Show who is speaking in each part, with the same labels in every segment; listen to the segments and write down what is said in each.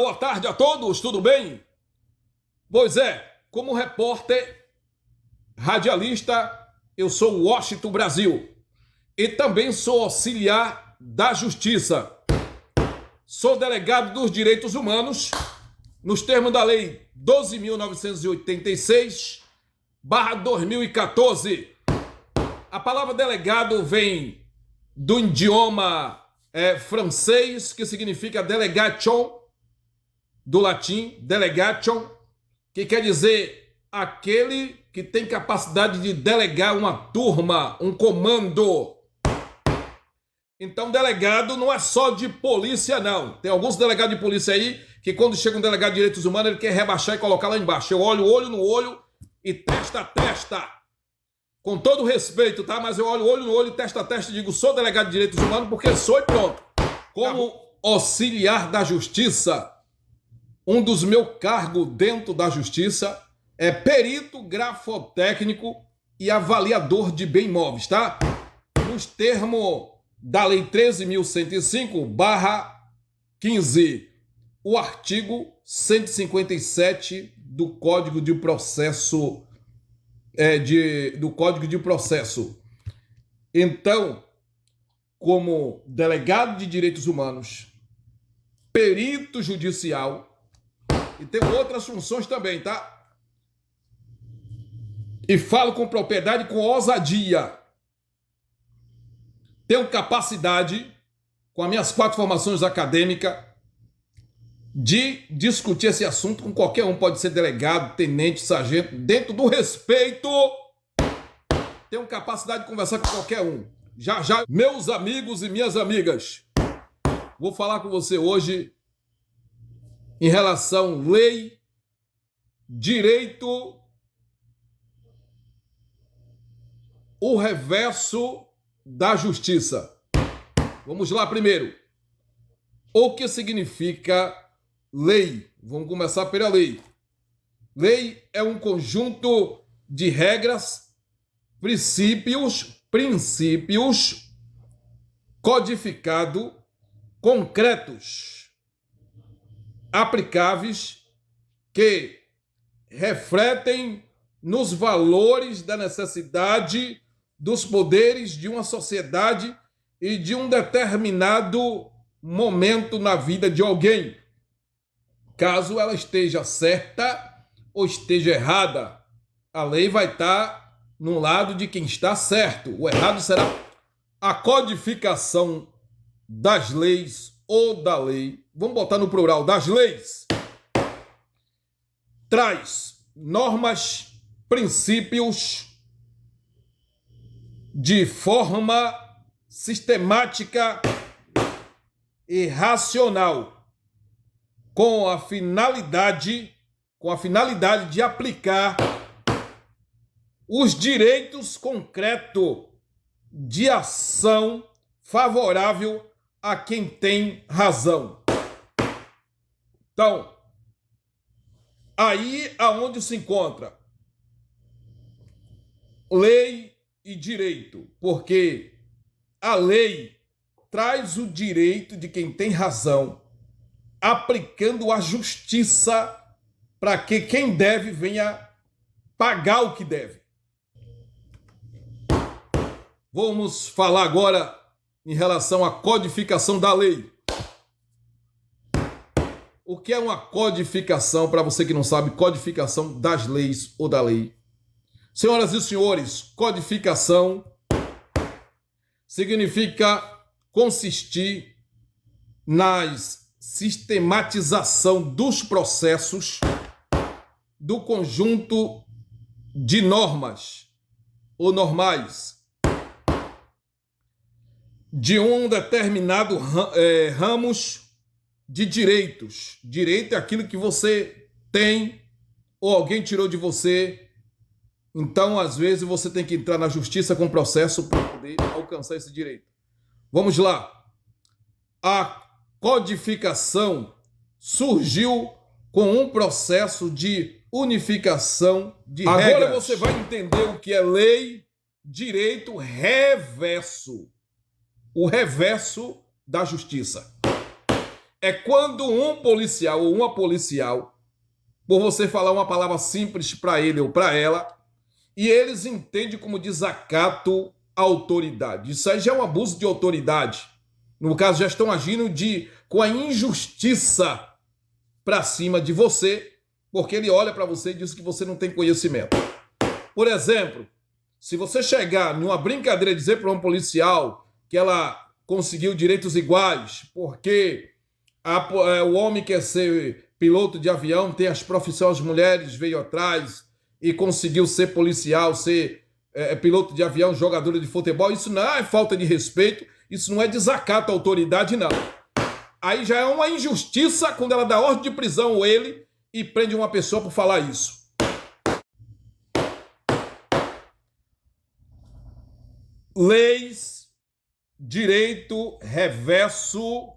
Speaker 1: boa tarde a todos, tudo bem? Pois é, como repórter, radialista, eu sou o Washington Brasil e também sou auxiliar da Justiça. Sou delegado dos direitos humanos nos termos da Lei 12.986/2014. A palavra delegado vem do idioma francês, que significa delegation, do latim delegation, que quer dizer aquele que tem capacidade de delegar uma turma, um comando. Então, delegado não é só de polícia, não. Tem alguns delegados de polícia aí que quando chega um delegado de direitos humanos, ele quer rebaixar e colocar lá embaixo. Eu olho olho no olho e testa a testa. Com todo respeito, tá? Mas eu olho olho no olho e testa a testa e digo, sou delegado de direitos humanos porque sou e pronto. Como auxiliar da Justiça, um dos meus cargos dentro da Justiça é perito grafotécnico e avaliador de bem imóveis, tá? Nos termos da Lei 13.105/15, o artigo 157 do Código de Processo do Código de Processo. Então, como delegado de direitos humanos, perito judicial, e tem outras funções também, tá? E falo com propriedade, com ousadia. Tenho capacidade, com as minhas 4 formações acadêmicas, de discutir esse assunto com qualquer um. Pode ser delegado, tenente, sargento, dentro do respeito. Tenho capacidade de conversar com qualquer um. Já, meus amigos e minhas amigas, vou falar com você hoje em relação à lei, direito, o reverso da justiça. Vamos lá primeiro. O que significa lei? Vamos começar pela lei. Lei é um conjunto de regras, princípios codificados, concretos, aplicáveis, que refletem nos valores da necessidade dos poderes de uma sociedade e de um determinado momento na vida de alguém. Caso ela esteja certa ou esteja errada, a lei vai estar no lado de quem está certo. O errado será a codificação das leis ou da lei. Vamos botar no plural, das leis. Traz normas, princípios de forma sistemática e racional, com a finalidade de aplicar os direitos concretos de ação favorável a quem tem razão. Então, aí aonde se encontra lei e direito, porque a lei traz o direito de quem tem razão, aplicando a justiça para que quem deve venha pagar o que deve. Vamos falar agora em relação à codificação da lei. O que é uma codificação? Para você que não sabe, codificação das leis ou da lei. Senhoras e senhores, codificação significa consistir na sistematização dos processos do conjunto de normas ou normais de um determinado ramos de direitos. Direito é aquilo que você tem ou alguém tirou de você. Então, às vezes, você tem que entrar na justiça com processo para poder alcançar esse direito. Vamos lá. A codificação surgiu com um processo de unificação de regras. Agora você vai entender o que é lei, direito, reverso. O reverso da justiça. é quando um policial ou uma policial, por você falar uma palavra simples para ele ou para ela, e eles entendem como desacato à autoridade. Isso aí já é um abuso de autoridade. No caso, já estão agindo com a injustiça para cima de você, porque ele olha para você e diz que você não tem conhecimento. Por exemplo, se você chegar numa brincadeira e dizer para um policial que ela conseguiu direitos iguais, porque o homem quer ser piloto de avião, tem as profissões, as mulheres veio atrás e conseguiu ser policial, ser piloto de avião, jogador de futebol, isso não é falta de respeito, isso não é desacato à autoridade, não. Aí já é uma injustiça quando ela dá ordem de prisão ou ele e prende uma pessoa por falar isso. Leis, direito, reverso,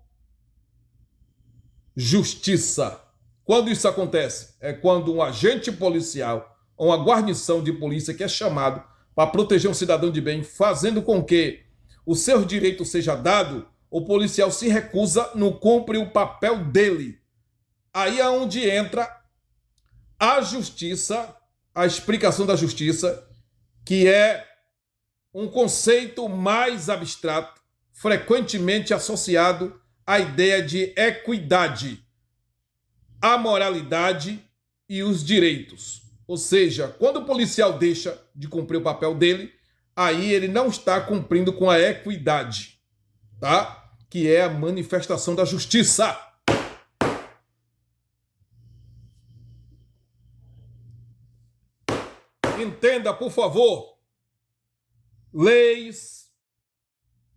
Speaker 1: justiça. Quando isso acontece? É quando um agente policial ou uma guarnição de polícia que é chamado para proteger um cidadão de bem, fazendo com que o seu direito seja dado, o policial se recusa, não cumpre o papel dele. Aí é onde entra a justiça, a explicação da justiça, que é um conceito mais abstrato, frequentemente associado à ideia de equidade, a moralidade e os direitos. Ou seja, quando o policial deixa de cumprir o papel dele, aí ele não está cumprindo com a equidade, tá? Que é a manifestação da justiça. Entenda, por favor. Leis,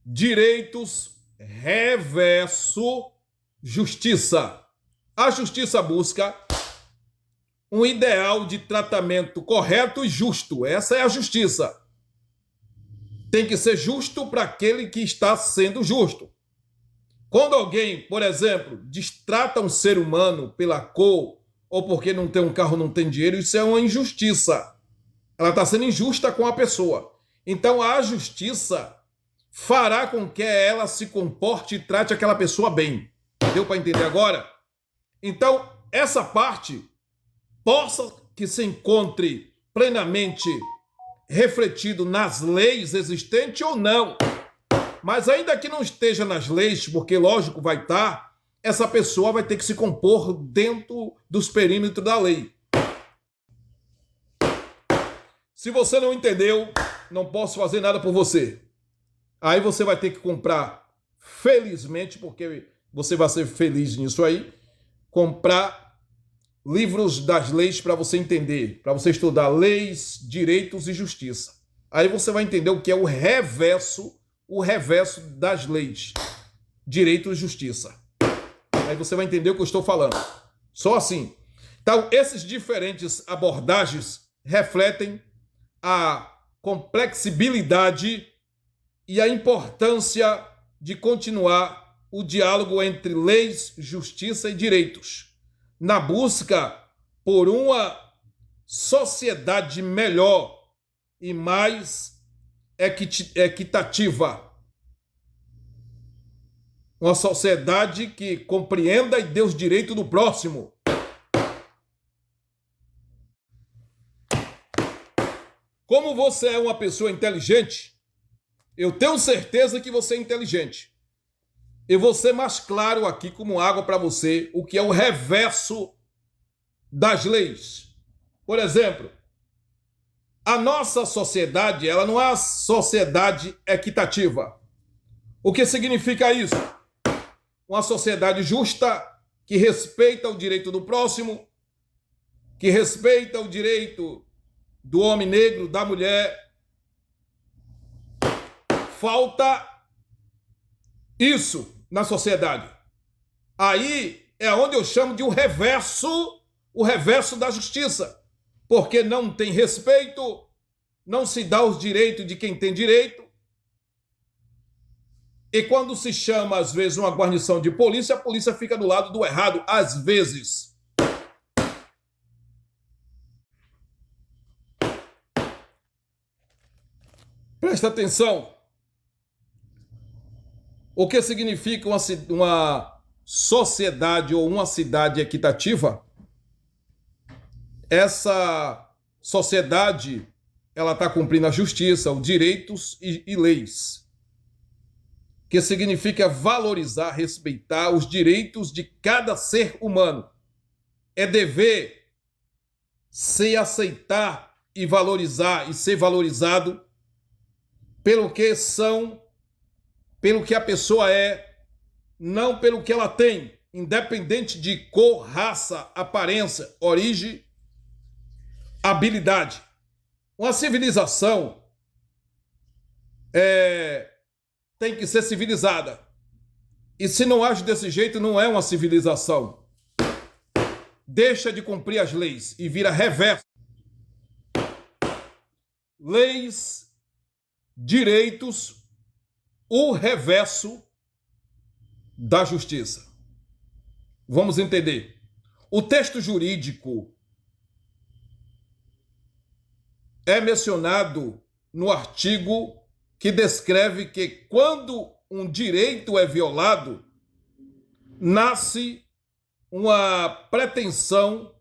Speaker 1: direitos, reverso, justiça. A justiça busca um ideal de tratamento correto e justo. Essa é a justiça. Tem que ser justo para aquele que está sendo justo. Quando alguém, por exemplo, destrata um ser humano pela cor ou porque não tem um carro, não tem dinheiro, isso é uma injustiça. Ela está sendo injusta com a pessoa. Então a justiça fará com que ela se comporte e trate aquela pessoa bem. Deu para entender agora? Então, essa parte possa que se encontre plenamente refletido nas leis existentes ou não. Mas ainda que não esteja nas leis, porque lógico vai estar, essa pessoa vai ter que se compor dentro dos perímetros da lei. Se você não entendeu, não posso fazer nada por você. Aí você vai ter que comprar, felizmente, porque você vai ser feliz nisso aí, comprar livros das leis para você entender, para você estudar leis, direitos e justiça. Aí você vai entender o que é o reverso das leis, direito e justiça. Aí você vai entender o que eu estou falando. Só assim. Então, esses diferentes abordagens refletem a complexibilidade e a importância de continuar o diálogo entre leis, justiça e direitos, na busca por uma sociedade melhor e mais equitativa. Uma sociedade que compreenda e dê os direitos do próximo. Como você é uma pessoa inteligente, eu tenho certeza que você é inteligente. Eu vou ser mais claro aqui como água para você o que é o reverso das leis. Por exemplo, a nossa sociedade, ela não é uma sociedade equitativa. O que significa isso? Uma sociedade justa, que respeita o direito do próximo, que respeita o direito do homem negro, da mulher. Falta isso na sociedade. Aí é onde eu chamo de o reverso da justiça. Porque não tem respeito, não se dá os direitos de quem tem direito. E quando se chama, às vezes, uma guarnição de polícia, a polícia fica do lado do errado, às vezes. Presta atenção. O que significa uma sociedade ou uma cidade equitativa, essa sociedade ela está cumprindo a justiça, os direitos e leis, que significa valorizar, respeitar os direitos de cada ser humano. É dever se aceitar e valorizar e ser valorizado pelo que são, pelo que a pessoa é, não pelo que ela tem, independente de cor, raça, aparência, origem, habilidade. Uma civilização tem que ser civilizada. E se não age desse jeito, não é uma civilização. Deixa de cumprir as leis e vira reverso. Leis, direitos, o reverso da justiça. Vamos entender. O texto jurídico é mencionado no artigo que descreve que quando um direito é violado, nasce uma pretensão,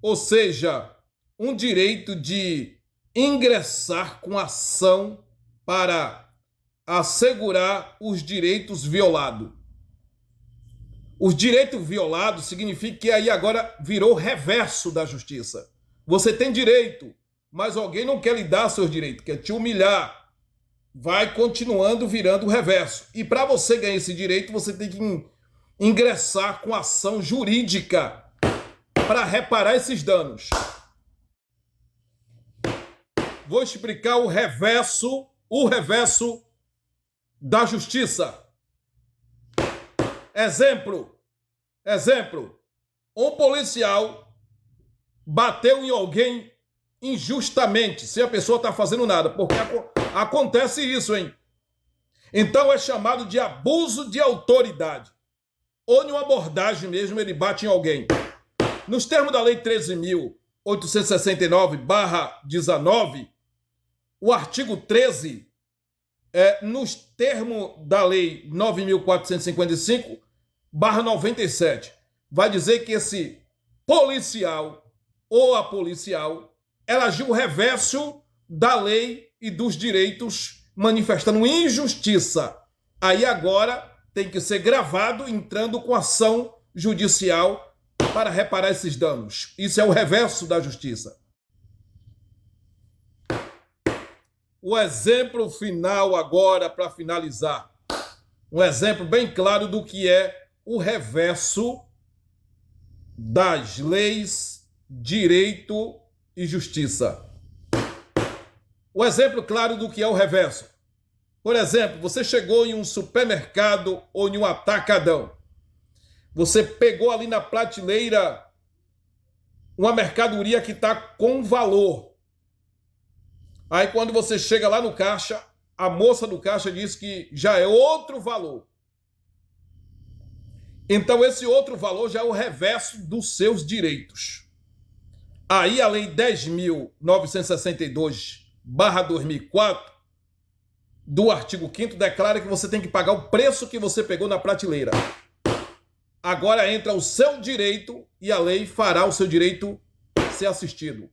Speaker 1: ou seja, um direito de ingressar com ação para assegurar os direitos violados. Os direitos violados significa que aí agora virou reverso da justiça. Você tem direito, mas alguém não quer lhe dar seus direitos, quer te humilhar. Vai continuando virando o reverso. E para você ganhar esse direito, você tem que ingressar com ação jurídica para reparar esses danos. Vou explicar o reverso da justiça. Exemplo. Um policial bateu em alguém injustamente, sem a pessoa estar fazendo nada, porque acontece isso, hein? Então é chamado de abuso de autoridade. Ou em uma abordagem mesmo, ele bate em alguém. Nos termos da Lei 13.869/19, o artigo 13, nos termos da Lei 9.455/97, vai dizer que esse policial ou a policial, ela agiu reverso da lei e dos direitos, manifestando injustiça. Aí agora tem que ser gravado, entrando com ação judicial para reparar esses danos. Isso é o reverso da justiça. O exemplo final agora, para finalizar. Um exemplo bem claro do que é o reverso das leis, direito e justiça. O exemplo claro do que é o reverso. Por exemplo, você chegou em um supermercado ou em um atacadão. Você pegou ali na prateleira uma mercadoria que está com valor. Aí quando você chega lá no caixa, a moça do caixa diz que já é outro valor. Então esse outro valor já é o reverso dos seus direitos. Aí a Lei 10.962/2004, do artigo 5º, declara que você tem que pagar o preço que você pegou na prateleira. Agora entra o seu direito e a lei fará o seu direito ser assistido.